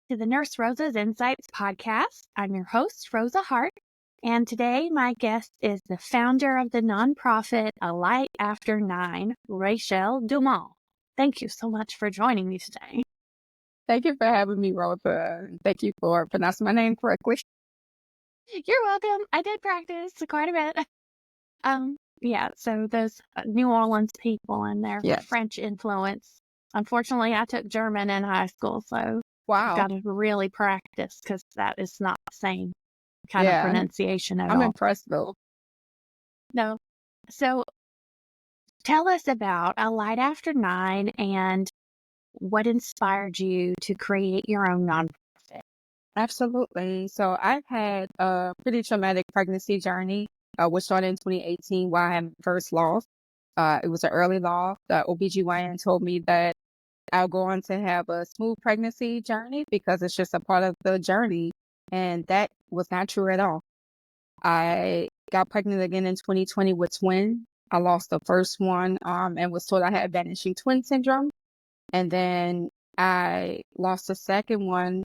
to the Nurse Rosa's Insights podcast. I'm your host, Rosa Hart, and today my guest is the founder of the nonprofit A Light After 9, Rachell Dumas. Thank you so much for joining me today. Thank you for having me, Rosa. Thank you for pronouncing my name correctly. You're welcome. I did practice quite a bit. So those New Orleans people and their French influence. Unfortunately, I took German in high school, so I've got to really practice because that is not the same kind of pronunciation at all. I'm impressed, though. No. So tell us about A Light After 9 and what inspired you to create your own nonprofit. Absolutely. So I've had a pretty traumatic pregnancy journey, which started in 2018 while I had my first loss. It was an early loss. The OBGYN told me that I'll go on to have a smooth pregnancy journey because it's just a part of the journey. And that was not true at all. I got pregnant again in 2020 with twins. I lost the first one and was told I had vanishing twin syndrome. And then I lost the second one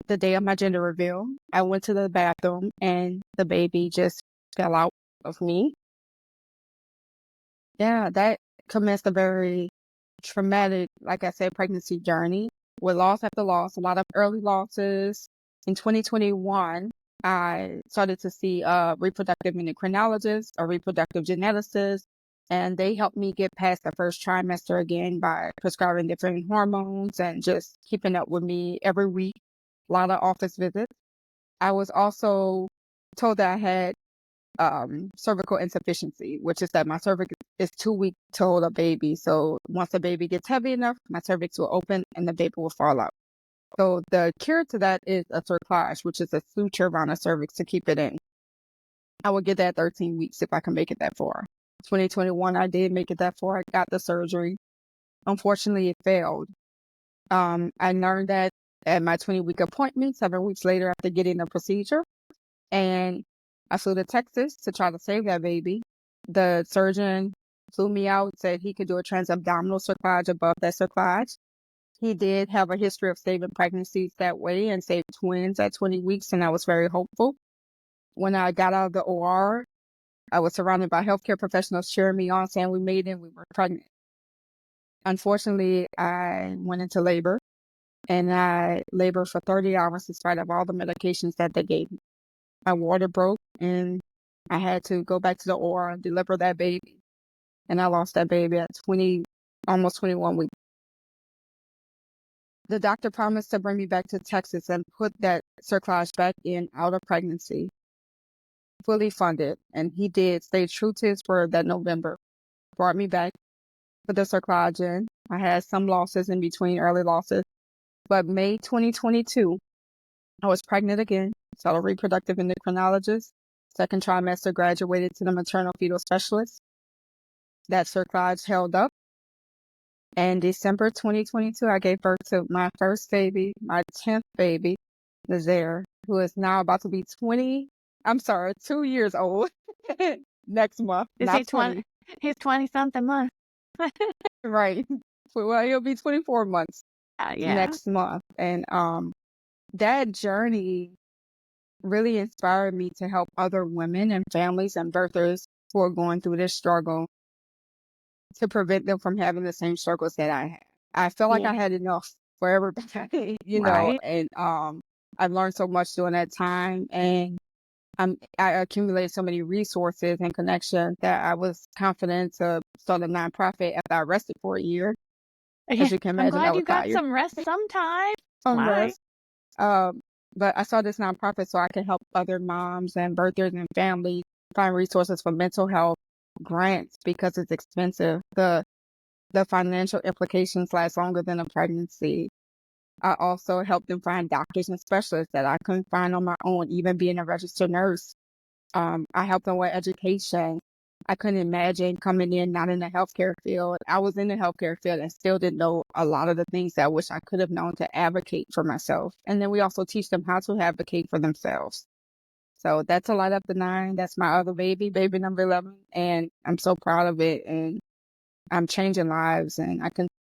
the day of my gender reveal. I went to the bathroom and the baby just fell out of me. Yeah, that commenced a very traumatic, like I said, pregnancy journey with loss after loss, a lot of early losses. In 2021, I started to see a reproductive endocrinologist, a reproductive geneticist, and they helped me get past the first trimester again by prescribing different hormones and just keeping up with me every week. A lot of office visits. I was also told that I had cervical insufficiency, which is that my cervix is too weak to hold a baby. So once the baby gets heavy enough, my cervix will open and the baby will fall out. So the cure to that is a cerclage, which is a suture around the cervix to keep it in. I would get that 13 weeks if I can make it that far. 2021, I did make it that far. I got the surgery. Unfortunately, it failed. I learned that at my 20-week appointment, 7 weeks later after getting the procedure. And I flew to Texas to try to save that baby. The surgeon flew me out, said he could do a transabdominal cerclage above that cerclage. He did have a history of saving pregnancies that way and saved twins at 20 weeks, and I was very hopeful. When I got out of the OR, I was surrounded by healthcare professionals cheering me on, saying we made it, we were pregnant. Unfortunately, I went into labor, and I labored for 30 hours in spite of all the medications that they gave me. My water broke, and I had to go back to the OR and deliver that baby. And I lost that baby at almost 21 weeks. The doctor promised to bring me back to Texas and put that cerclage back in out of pregnancy, fully funded. And he did stay true to his word that November. Brought me back, put the cerclage in. I had some losses in between, early losses. But May 2022, I was pregnant again. Saw a reproductive endocrinologist. Second trimester, graduated to the maternal fetal specialist. That cerclage held up. And December 2022, I gave birth to my first baby, my 10th baby, Nazaire, who is now about to be 2 years old next month. Is he 20? He's 20-something months. Right. Well, he'll be 24 months next month. And that journey really inspired me to help other women and families and birthers who are going through this struggle to prevent them from having the same struggles that I had. I felt like I had enough for everybody, know, and I've learned so much during that time, and I accumulated so many resources and connections that I was confident to start a nonprofit after I rested for a year. As you can imagine, I'm glad you got some rest sometime. But I started this nonprofit so I can help other moms and birthers and families find resources for mental health, grants because it's expensive. The financial implications last longer than a pregnancy. I also helped them find doctors and specialists that I couldn't find on my own, even being a registered nurse. I helped them with education. I couldn't imagine coming in not in the healthcare field. I was in the healthcare field and still didn't know a lot of the things that I wish I could have known to advocate for myself. And then we also teach them how to advocate for themselves. So that's A Light After 9. That's my other baby number 11. And I'm so proud of it. And I'm changing lives, and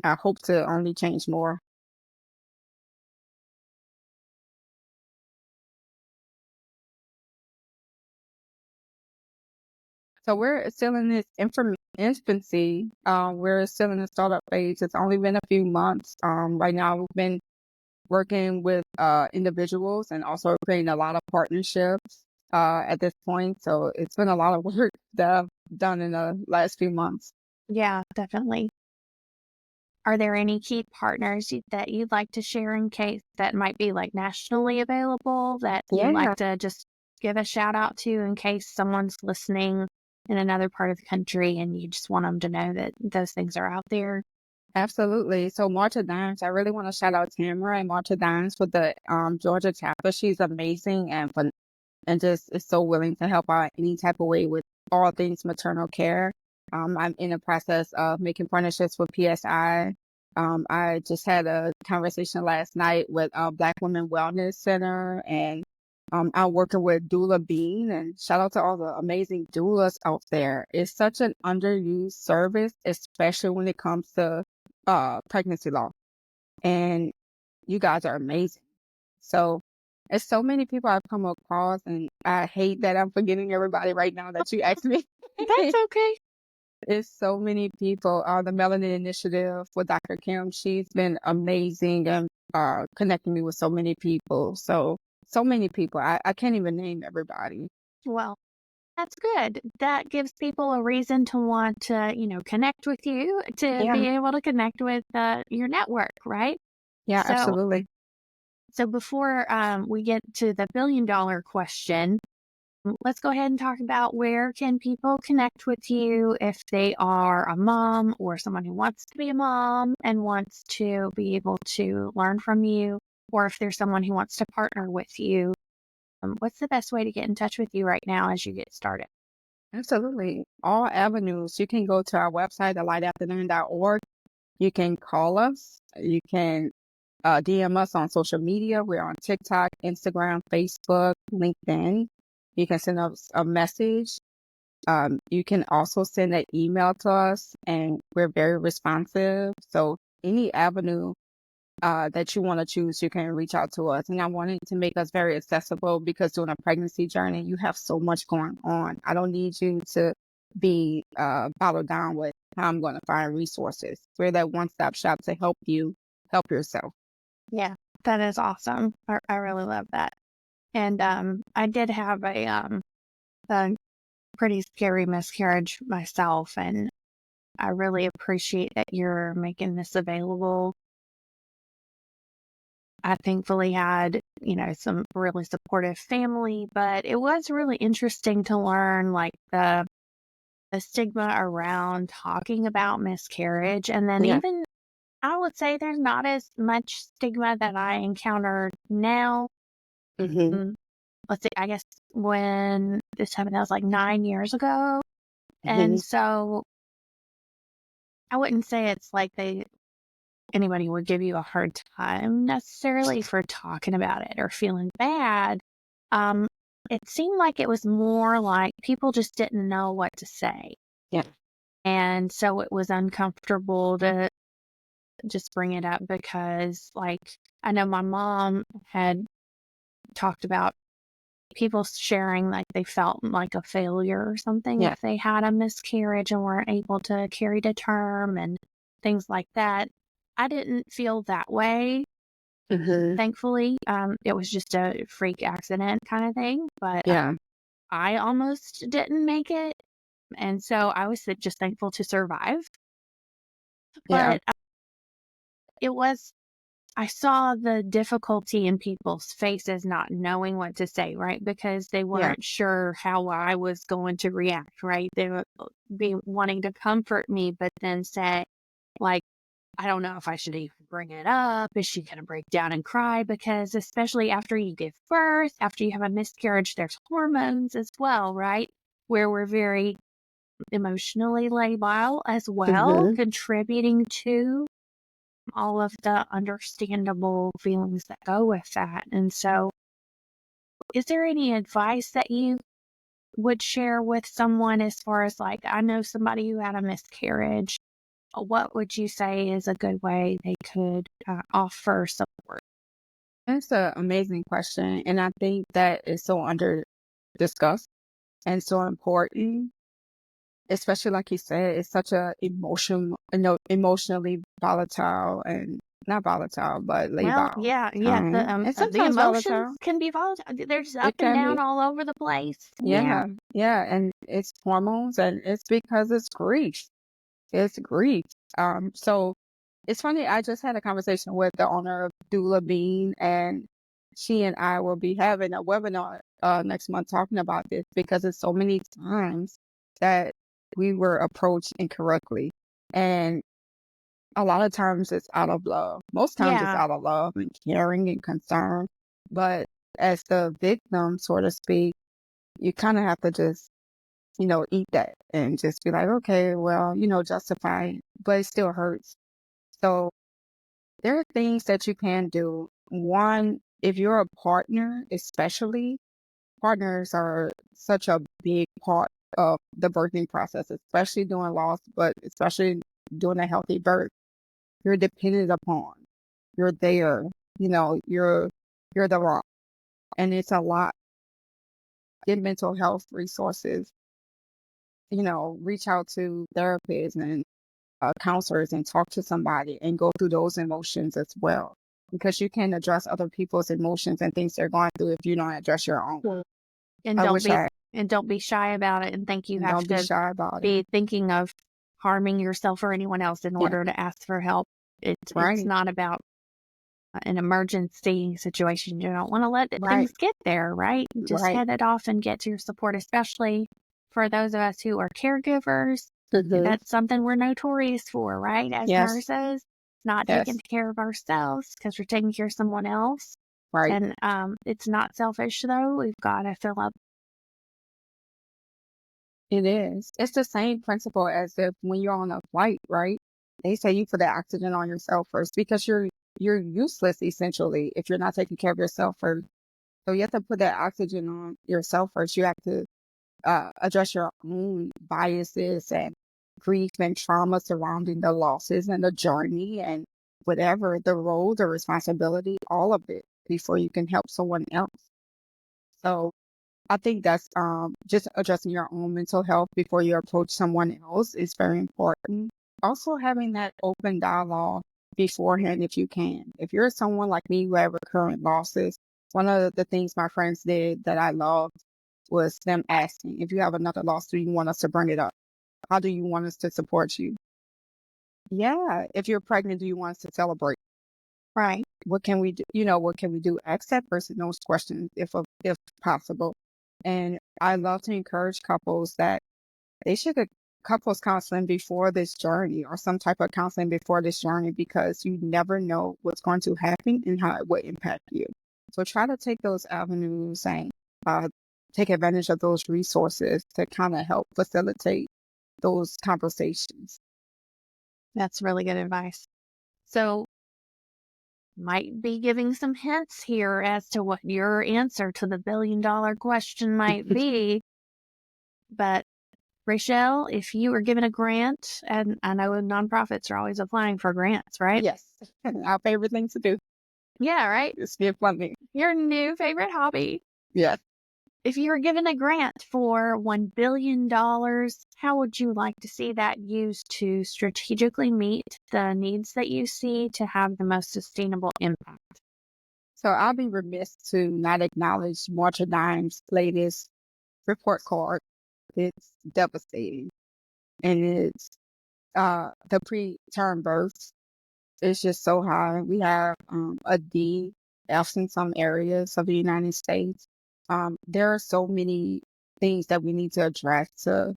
I hope to only change more. So we're still in this infancy. We're still in the startup phase. It's only been a few months. Right now we've been working with individuals and also creating a lot of partnerships at this point. So it's been a lot of work that I've done in the last few months. Yeah, definitely. Are there any key partners that you'd like to share in case that might be like nationally available that you'd Yeah, like to just give a shout out to in case someone's listening in another part of the country and you just want them to know that those things are out there? absolutely. So Marta Dimes, I really want to shout out Tamara and Marta Dimes with the Georgia chapter. She's amazing and just is so willing to help out any type of way with all things maternal care. I'm in the process of making partnerships with PSI. I just had a conversation last night with Black Women Wellness Center, and I'm working with Doula Bean. And shout out to all the amazing doulas out there. It's such an underused service, especially when it comes to pregnancy loss. And you guys are amazing. So it's so many people I've come across, and I hate that I'm forgetting everybody right now that you asked me. That's okay. It's so many people. The Melanin Initiative with Dr. Kim, she's been amazing and connecting me with so many people. So many people. I can't even name everybody. Well, that's good. That gives people a reason to want to, connect with you, to Yeah, be able to connect with your network, right? yeah, So, absolutely. so before we get to the $1 billion question, let's go ahead and talk about where can people connect with you if they are a mom or someone who wants to be a mom and wants to be able to learn from you, or if there's someone who wants to partner with you. What's the best way to get in touch with you right now as you get started? Absolutely. All avenues. You can go to our website, thelightafternoon.org. You can call us. You can DM us on social media. We're on TikTok, Instagram, Facebook, LinkedIn. You can send us a message. You can also send an email to us, and we're very responsive. So any avenue that you want to choose, you can reach out to us. And I wanted to make us very accessible because during a pregnancy journey, you have so much going on. I don't need you to be bottled down with how I'm going to find resources. We're that one-stop shop to help you help yourself. Yeah, that is awesome. I really love that. And I did have a pretty scary miscarriage myself, and I really appreciate that you're making this available. I thankfully had, some really supportive family, but it was really interesting to learn like the stigma around talking about miscarriage. And then Yeah. even I would say there's not as much stigma that I encounter now. Hmm. Mm, Let's see, I guess when this happened, that was like 9 years ago. Hmm. And so I wouldn't say it's like anybody would give you a hard time necessarily for talking about it or feeling bad. Um, it seemed like it was more like people just didn't know what to say. Yeah. And so it was uncomfortable to just bring it up because, like, I know my mom had talked about people sharing like they felt like a failure or something Yeah. if they had a miscarriage and weren't able to carry to term and things like that. I didn't feel that way. Hmm. Thankfully, it was just a freak accident kind of thing, but Yeah. I almost didn't make it. And so I was just thankful to survive. Yeah. But it was, I saw the difficulty in people's faces not knowing what to say, right? Because they Yeah. weren't sure how I was going to react, right? They would be wanting to comfort me, but then say, like, I don't know if I should even bring it up. Is she going to break down and cry? Because especially after you give birth, after you have a miscarriage, there's hormones as well, right? Where we're very emotionally labile as well, Hmm. contributing to all of the understandable feelings that go with that. And so, is there any advice that you would share with someone as far as like, I know somebody who had a miscarriage? What would you say is a good way they could offer support? That's an amazing question. And I think that is so under discussed and so important. especially like you said, it's such a emotionally volatile and not volatile, but Well, labile yeah, time, and the sometimes emotions volatile. can be volatile. They're just up It and can be. down all over the place. Yeah. Yeah, yeah, and it's hormones, and it's because it's grief. It's grief. So it's funny. I just had a conversation with the owner of Doula Bean, and she and I will be having a webinar next month talking about this because it's so many times that we were approached incorrectly, and a lot of times it's out of love. Most times it's Yeah. out of love and caring and concern, but as the victim, so to speak, you kind of have to just eat that and just be like, okay, well, justify it, but it still hurts. So there are things that you can do. One, if you're a partner, especially, partners are such a big part of the birthing process, especially during loss, but especially during a healthy birth. You're dependent upon. You're there. You're the rock. And it's a lot. Get mental health resources, reach out to therapists and counselors and talk to somebody and go through those emotions as well. Because you can address other people's emotions and things they're going through if you don't address your own. Well, And I don't wish be I and don't be shy about it and think you have don't be to shy about it. be thinking of harming yourself or anyone else in Yeah, order to ask for help. It's right, not about an emergency situation. You don't want to let right, things get there, right? Just right. head it off and get to your support, especially for those of us who are caregivers. Hmm. That's something we're notorious for, right? As Yes, nurses, not taking yes, care of ourselves because we're taking care of someone else. right. And it's not selfish, though. We've got to fill up. It is. It's the same principle as if when you're on a flight, right? They say you put the oxygen on yourself first because you're useless essentially if you're not taking care of yourself first. So you have to put that oxygen on yourself first. You have to address your own biases and grief and trauma surrounding the losses and the journey and whatever the role, the responsibility, all of it before you can help someone else. So I think that's just addressing your own mental health before you approach someone else is very important. Also having that open dialogue beforehand if you can. If you're someone like me who have recurrent losses, one of the things my friends did that I loved was them asking, if you have another loss, do you want us to bring it up? How do you want us to support you? Yeah. If you're pregnant, do you want us to celebrate? Right. What can we do? What can we do? Ask that person those questions if possible. And I love to encourage couples that they should get couples counseling before this journey or some type of counseling before this journey because you never know what's going to happen and how it will impact you. So try to take those avenues and uh, take advantage of those resources to kind of help facilitate those conversations. That's really good advice. So, might be giving some hints here as to what your answer to the $1 billion question might be. But, Rachel, if you were given a grant, and I know nonprofits are always applying for grants, right? Yes, our favorite thing to do Yeah, right? is give funding. Your new favorite hobby. Yes. If you were given a grant for $1 billion, how would you like to see that used to strategically meet the needs that you see to have the most sustainable impact? So I'll be remiss to not acknowledge Marcia Dime's latest report card. It's devastating. And it's the preterm births is just so high. We have a D, F in some areas of the United States. There are so many things that we need to address to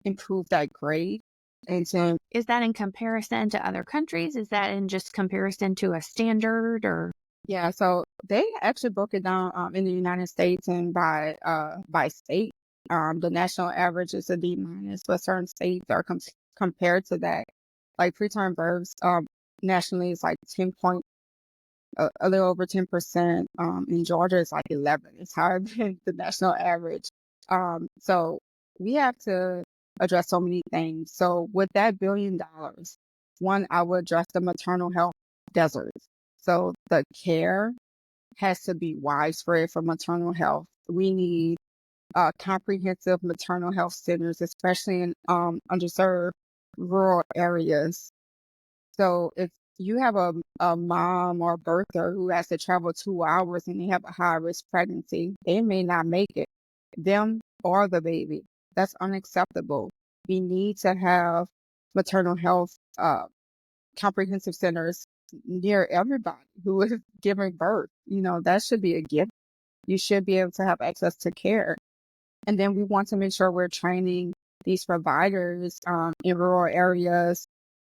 improve that grade. And so, Is that in comparison to other countries? Is that in just comparison to a standard or? yeah, so they actually broke it down in the United States and by state. The national average is a D minus, but certain states are compared to that. Like preterm births, nationally is like 10 point, a little over 10%. In Georgia, it's like 11. It's higher than the national average. So we have to address so many things. So with that $1 billion, one, I would address the maternal health deserts. So the care has to be widespread for maternal health. We need comprehensive maternal health centers, especially in underserved rural areas. So if you have a mom or birther who has to travel 2 hours and they have a high risk pregnancy, they may not make it, them or the baby. That's unacceptable. We need to have maternal health comprehensive centers near everybody who is giving birth. That should be a gift. You should be able to have access to care. And then we want to make sure we're training these providers in rural areas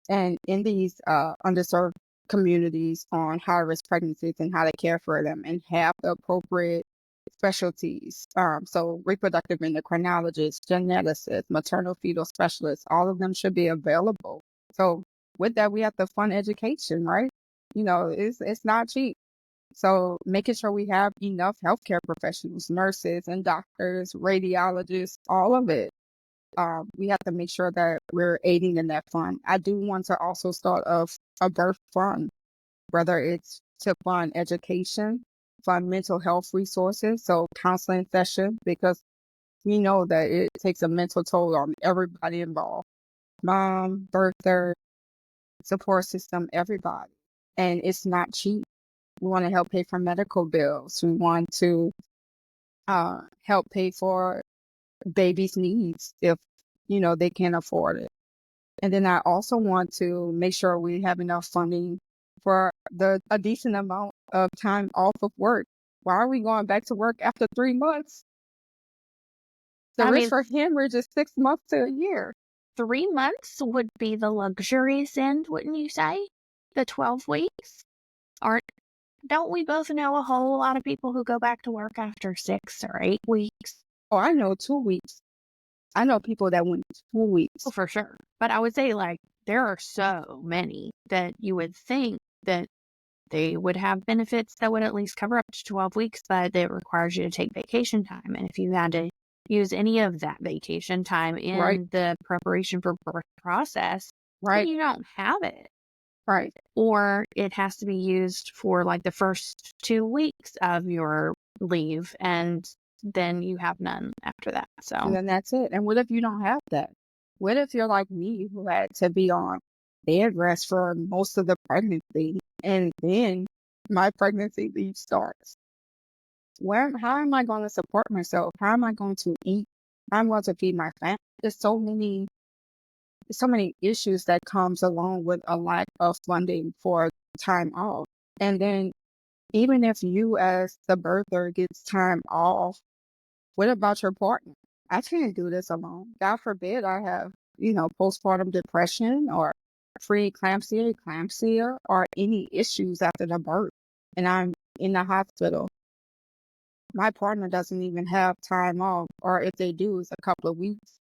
and in these underserved communities on high-risk pregnancies and how to care for them and have the appropriate specialties. So reproductive endocrinologists, geneticists, maternal fetal specialists, all of them should be available. So with that, we have to fund education, right? It's not cheap. So making sure we have enough healthcare professionals, nurses and doctors, radiologists, all of it. We have to make sure that we're aiding in that fund. I do want to also start a birth fund, whether it's to fund education, fund mental health resources, so counseling sessions, because we know that it takes a mental toll on everybody involved. Mom, birther, support system, everybody. And it's not cheap. We want to help pay for medical bills. We want to help pay for baby's needs if, they can't afford it. And then I also want to make sure we have enough funding for a decent amount of time off of work. Why are we going back to work after 3 months? The rich for hemorrhage is 6 months to a year. 3 months would be the luxurious end, wouldn't you say? The 12 weeks? Don't we both know a whole lot of people who go back to work after 6 or 8 weeks? Oh, I know 2 weeks. I know people that went 2 weeks. Oh, for sure. But I would say, there are so many that you would think that they would have benefits that would at least cover up to 12 weeks, but it requires you to take vacation time. And if you had to use any of that vacation time in the preparation for birth process, then you don't have it. Right. Or it has to be used for the first 2 weeks of your leave, and then you have none after that. So And then that's it. And what if you don't have that? What if you're like me, who had to be on bed rest for most of the pregnancy, and then my pregnancy leave starts? How am I going to support myself? How am I going to eat? How am I going to feed my family? There's so many issues that comes along with a lack of funding for time off. And then even if you as the birther gets time off, what about your partner? I can't do this alone. God forbid I have, postpartum depression or eclampsia, or any issues after the birth, and I'm in the hospital. My partner doesn't even have time off, or if they do, it's a couple of weeks.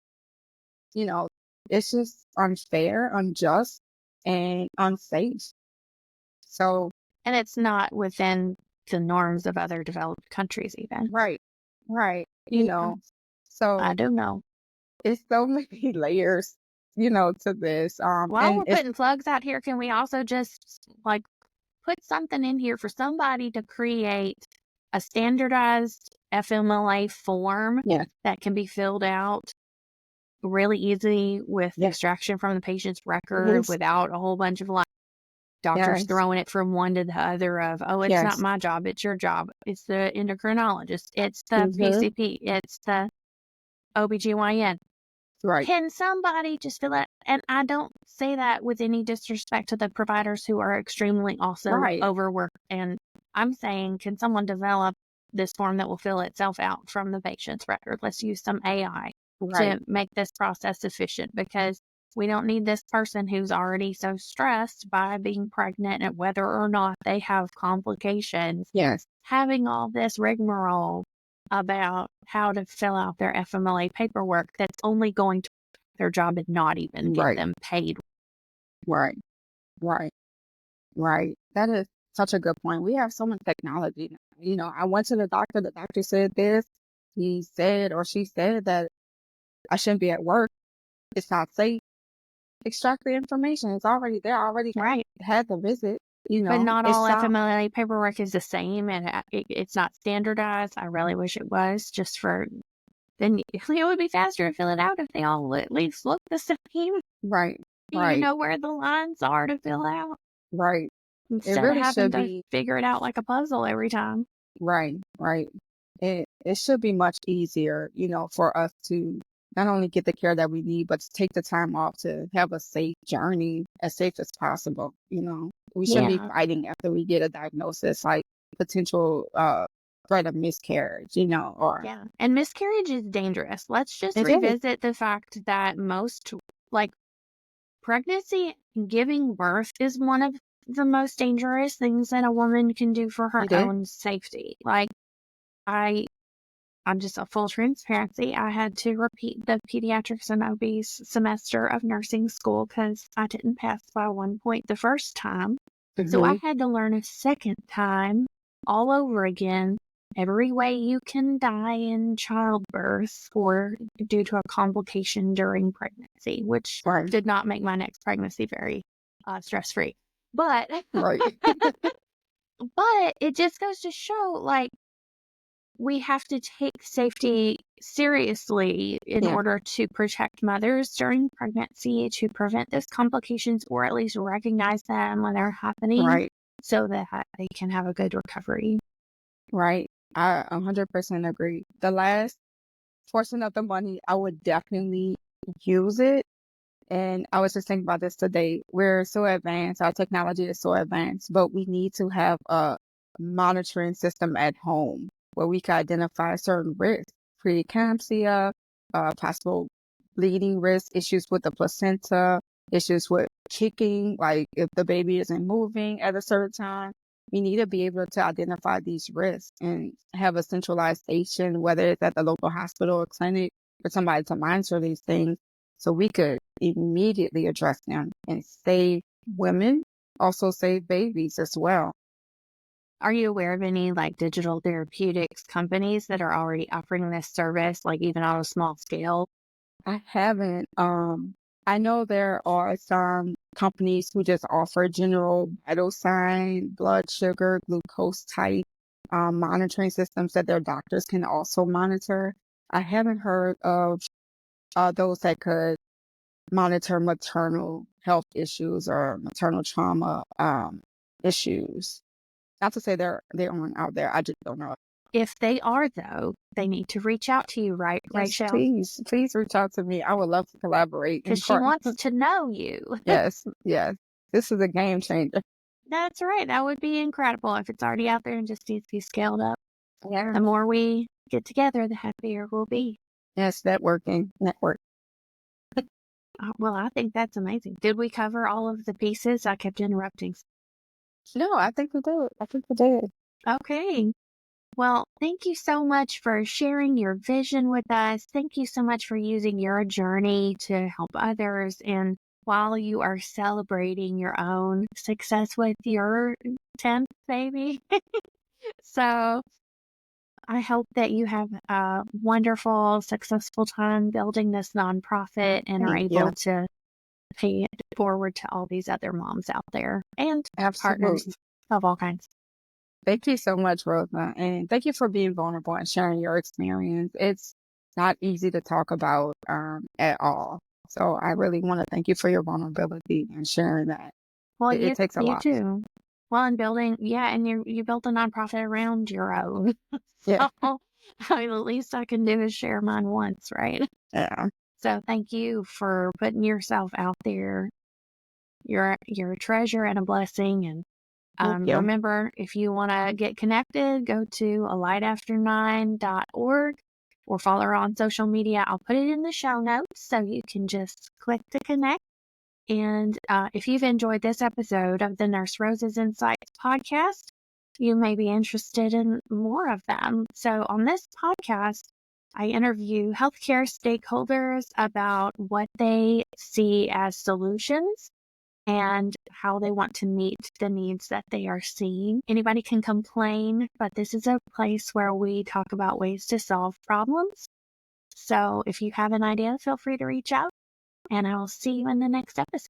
It's just unfair, unjust, and unsafe. So, and it's not within the norms of other developed countries even. Right. So I don't know. It's so many layers, to this. While we're putting plugs out here, can we also just put something in here for somebody to create a standardized FMLA form that can be filled out really easy with extraction from the patient's record without a whole bunch of doctors throwing it from one to the other of, oh, it's not my job, it's your job. It's the endocrinologist, it's the PCP, it's the OBGYN. Right. Can somebody just fill that? And I don't say that with any disrespect to the providers who are extremely also overworked. And I'm saying, can someone develop this form that will fill itself out from the patient's record? Let's use some AI to make this process efficient, because we don't need this person who's already so stressed by being pregnant and whether or not they have complications. Having all this rigmarole about how to fill out their FMLA paperwork that's only going to their job and not even get them paid. Right. That is such a good point. We have so much technology now. I went to the doctor said this, he said or she said that I shouldn't be at work, it's not safe. Extract the information. It's already there. I already had the visit. But not all FMLA paperwork is the same, and it's not standardized. I really wish it was, just for then it would be faster to fill it out if they all at least look the same. Right. You Right. know where the lines are to fill out Right. It instead of really having should to be. figure it out like a puzzle every time. Right. Right. It should be much easier, for us to not only get the care that we need, but to take the time off to have a safe journey, as safe as possible. We shouldn't be Yeah. fighting after we get a diagnosis, like potential threat of miscarriage, or Yeah. And miscarriage is dangerous. Let's just it is. revisit the fact that most, like, pregnancy and giving birth is one of the most dangerous things that a woman can do for her It is. own safety. Like, I'm just a full transparency. I had to repeat the pediatrics and OBs semester of nursing school because I didn't pass by 1 point the first time. So I Hmm. had to learn a second time all over again every way you can die in childbirth or due to a complication during pregnancy, which Right. did not make my next pregnancy very stress-free. But Right. but it just goes to show, like, we have to take safety seriously in Yeah. order to protect mothers during pregnancy, to prevent those complications, or at least recognize them when they're happening Right. so that they can have a good recovery. Right. I 100% agree. The last portion of the money, I would definitely use it. And I was just thinking about this today. We're so advanced, our technology is so advanced, but we need to have a monitoring system at home where we can identify certain risks, preeclampsia, possible bleeding risk, issues with the placenta, issues with kicking, like if the baby isn't moving at a certain time. We need to be able to identify these risks and have a centralized station, whether it's at the local hospital or clinic, for somebody to monitor these things so we could immediately address them and save women, also save babies as well. Are you aware of any like digital therapeutics companies that are already offering this service, like even on a small scale? I haven't. I know there are some companies who just offer general vital sign, blood sugar, glucose type monitoring systems that their doctors can also monitor. I haven't heard of those that could monitor maternal health issues or maternal trauma issues. Not to say they aren't out there. I just don't know. If they are, though, they need to reach out to you, right, Yes, Rachel? please reach out to me. I would love to collaborate Because and she partner. wants to know you. Yes, yes. This is a game changer. That's right. That would be incredible if it's already out there and just needs to be scaled up. Yeah. The more we get together, the happier we'll be. Yes, networking. Network. Well, I think that's amazing. Did we cover all of the pieces? I kept interrupting. No, I think we did. I think we did. Okay. Well, thank you so much for sharing your vision with us. Thank you so much for using your journey to help others. And while you are celebrating your own success with your 10th baby. So I hope that you have a wonderful, successful time building this nonprofit and are Thank you. able to pay it forward to all these other moms out there and partners Absolutely. of all kinds. Thank you so much, Rosa. And thank you for being vulnerable and sharing your experience. It's not easy to talk about at all. So I really want to thank you for your vulnerability and sharing that. Well, It takes a you lot. too. Well, and building, yeah, and you built a nonprofit around your own. Yeah. So, I mean, the least I can do is share mine once, right? Yeah. So, thank you for putting yourself out there. You're a treasure and a blessing. And Thank you. remember, if you want to get connected, go to alightafter9.org or follow her on social media. I'll put it in the show notes so you can just click to connect. And if you've enjoyed this episode of the Nurse Rosa's Insights podcast, you may be interested in more of them. So on this podcast, I interview healthcare stakeholders about what they see as solutions and how they want to meet the needs that they are seeing. Anybody can complain, but this is a place where we talk about ways to solve problems. So if you have an idea, feel free to reach out, and I will see you in the next episode.